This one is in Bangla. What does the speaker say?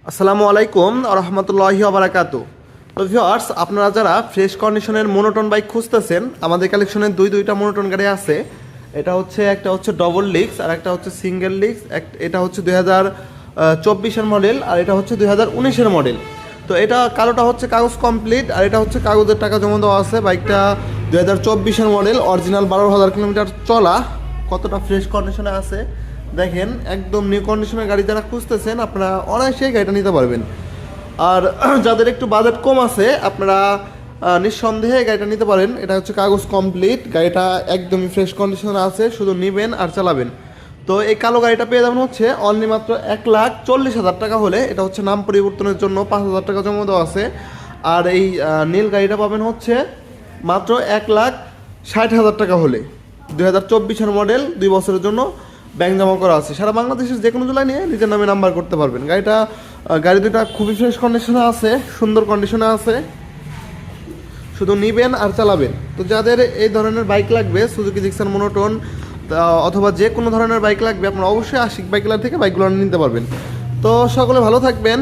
আসসালামু আলাইকুম রহমতুল্লাহি ওবারাকাতু। তো ভিউয়ার্স, আপনারা যারা ফ্রেশ কন্ডিশনের মোনোটোন বাইক খুঁজতেছেন, আমাদের কালেকশনে দুইটা মোনোটোন গাড়ি আছে। এটা হচ্ছে একটা হচ্ছে ডবল লিক্স আর একটা হচ্ছে সিঙ্গেল লিক্স। এটা হচ্ছে 2024-এর মডেল আর এটা হচ্ছে 2019-এর মডেল। তো এটা কালোটা হচ্ছে কাগজ কমপ্লিট আর এটা হচ্ছে কাগজের টাকা জমা দেওয়া আছে। বাইকটা 2024-এর মডেল, অরিজিনাল 12,000 কিলোমিটার চলা। কতটা ফ্রেশ কন্ডিশনে আছে দেখেন, একদম নিউ কন্ডিশনের গাড়ি যারা খুঁজতেছেন আপনারা অনায়াসেই গাড়িটা নিতে পারবেন। আর যাদের একটু বাজেট কম আছে আপনারা নিঃসন্দেহে গাড়িটা নিতে পারেন। এটা হচ্ছে কাগজ কমপ্লিট, গাড়িটা একদমই ফ্রেশ কন্ডিশনে আছে, শুধু নেবেন আর চালাবেন। তো এই কালো গাড়িটা পেয়ে যাবেন হচ্ছে অনলি মাত্র 1,40,000 টাকা হলে। এটা হচ্ছে নাম পরিবর্তনের জন্য 5,000 টাকা জমা দেওয়া আছে। আর এই নীল গাড়িটা পাবেন হচ্ছে মাত্র 1,60,000 টাকা হলে। 2024-এর মডেল, 2 বছরের জন্য ব্যাংক জমা করা আছে। সারা বাংলাদেশের যে কোনো জেলায় নিয়ে নিজের নামে নাম্বার করতে পারবেন। গাড়ি দুটা খুবই ফ্রেশ কন্ডিশনে আছে, সুন্দর কন্ডিশনে আছে, শুধু নিবেন আর চালাবেন। তো যাদের এই ধরনের বাইক লাগবে, সুজুকি জিক্সার মোনোটোন অথবা যে কোনো ধরনের বাইক লাগবে, আপনারা অবশ্যই আশিক বাইকগুলার থেকে বাইকগুলো নিতে পারবেন। তো সকলে ভালো থাকবেন।